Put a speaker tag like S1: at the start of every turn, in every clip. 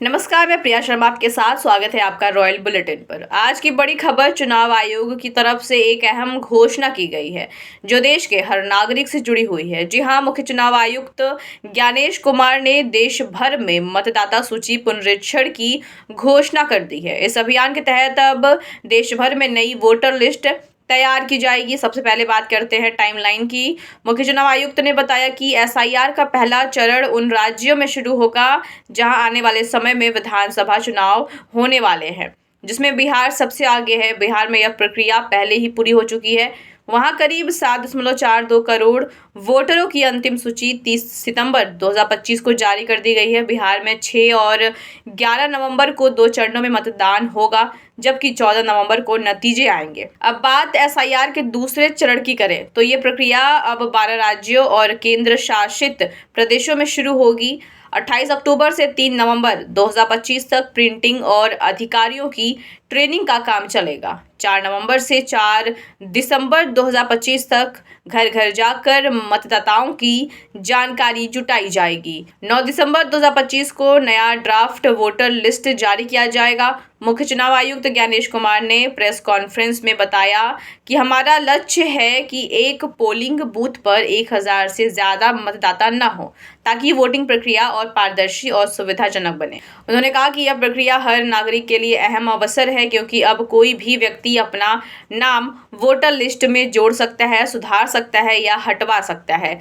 S1: नमस्कार, मैं प्रिया शर्मा आपके साथ। स्वागत है आपका रॉयल बुलेटिन पर। आज की बड़ी खबर, चुनाव आयोग की तरफ से एक अहम घोषणा की गई है जो देश के हर नागरिक से जुड़ी हुई है। जी हां, मुख्य चुनाव आयुक्त ज्ञानेश कुमार ने देश भर में मतदाता सूची पुनरीक्षण की घोषणा कर दी है। इस अभियान के तहत अब देश भर में नई वोटर लिस्ट तैयार की जाएगी। सबसे पहले बात करते हैं टाइमलाइन की। मुख्य चुनाव आयुक्त ने बताया कि एसआईआर का पहला चरण उन राज्यों में शुरू होगा जहां आने वाले समय में विधानसभा चुनाव होने वाले हैं, जिसमें बिहार सबसे आगे है। बिहार में यह प्रक्रिया पहले ही पूरी हो चुकी है। वहां करीब 7.42 करोड़ वोटरों की अंतिम सूची 30 सितंबर 2025 को जारी कर दी गई है। बिहार में 6 और 11 नवंबर को 2 चरणों में मतदान होगा, जबकि 14 नवंबर को नतीजे आएंगे। अब बात एसआईआर के दूसरे चरण की करें तो ये प्रक्रिया अब 12 राज्यों और केंद्र शासित प्रदेशों में शुरू होगी। 28 अक्टूबर से 3 नवंबर 2025 तक प्रिंटिंग और अधिकारियों की ट्रेनिंग का काम चलेगा। 4 नवंबर से 4 दिसंबर 2025 तक घर घर जाकर मतदाताओं की जानकारी जुटाई जाएगी। 9 दिसंबर 2025 को नया ड्राफ्ट वोटर लिस्ट जारी किया जाएगा। मुख्य चुनाव आयुक्त ज्ञानेश कुमार ने प्रेस कॉन्फ्रेंस में बताया कि हमारा लक्ष्य है कि एक पोलिंग बूथ पर 1000 से ज्यादा मतदाता न हो, ताकि वोटिंग प्रक्रिया और पारदर्शी और सुविधाजनक बने। उन्होंने कहा कि यह प्रक्रिया हर नागरिक के लिए अहम अवसर है, क्योंकि अब कोई भी व्यक्ति अपना नाम वोटर लिस्ट में जोड़ सकता है, सुधार सकता है या हटवा सकता है।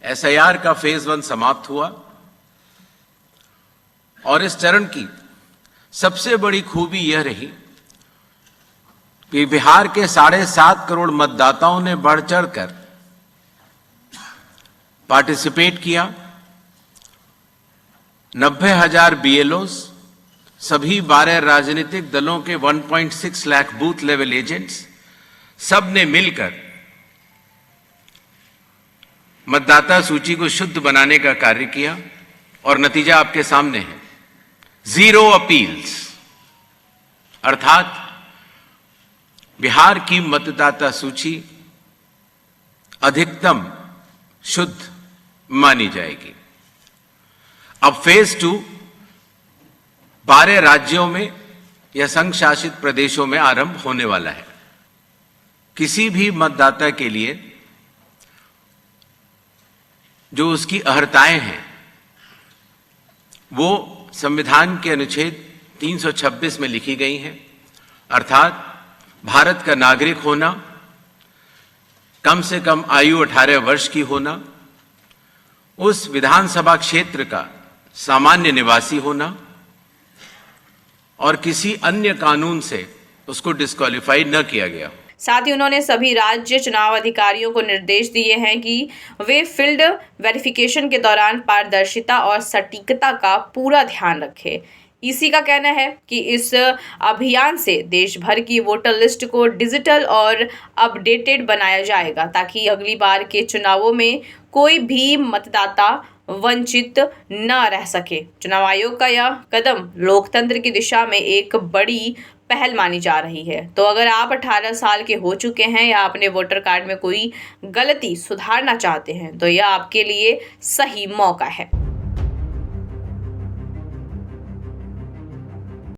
S2: एसआईआर का फेज 1 समाप्त हुआ और इस चरण की सबसे बड़ी खूबी यह रही कि बिहार के 7.5 करोड़ मतदाताओं ने बढ़ चढ़कर पार्टिसिपेट किया। 90,000 बीएलओस, सभी 12 राजनीतिक दलों के 1.6 लाख बूथ लेवल एजेंट्स, सब ने मिलकर मतदाता सूची को शुद्ध बनाने का कार्य किया और नतीजा आपके सामने है। 0 अपील्स, अर्थात बिहार की मतदाता सूची अधिकतम शुद्ध मानी जाएगी। अब फेज 2 12 राज्यों में या संघ शासित प्रदेशों में आरंभ होने वाला है। किसी भी मतदाता के लिए जो उसकी अर्हताएं हैं वो संविधान के अनुच्छेद 326 में लिखी गई हैं, अर्थात भारत का नागरिक होना, कम से कम आयु 18 वर्ष की होना, उस विधानसभा क्षेत्र का सामान्य निवासी होना और किसी अन्य कानून से उसको डिस्क्वालीफाई न किया गया।
S1: साथ ही उन्होंने सभी राज्य चुनाव अधिकारियों को निर्देश दिए हैं कि वे फील्ड वेरिफिकेशन के दौरान पारदर्शिता और सटीकता का पूरा ध्यान रखें। ईसी का कहना है कि इस अभियान से देश भर की वोटर लिस्ट को डिजिटल और अपडेटेड बनाया जाएगा, ताकि अगली बार के चुनावों में कोई भी मतदाता वंचित न रह सके। चुनाव आयोग का यह कदम लोकतंत्र की दिशा में एक बड़ी पहल मानी जा रही है। तो अगर आप 18 साल के हो चुके हैं या अपने वोटर कार्ड में कोई गलती सुधारना चाहते हैं तो यह आपके लिए सही मौका है।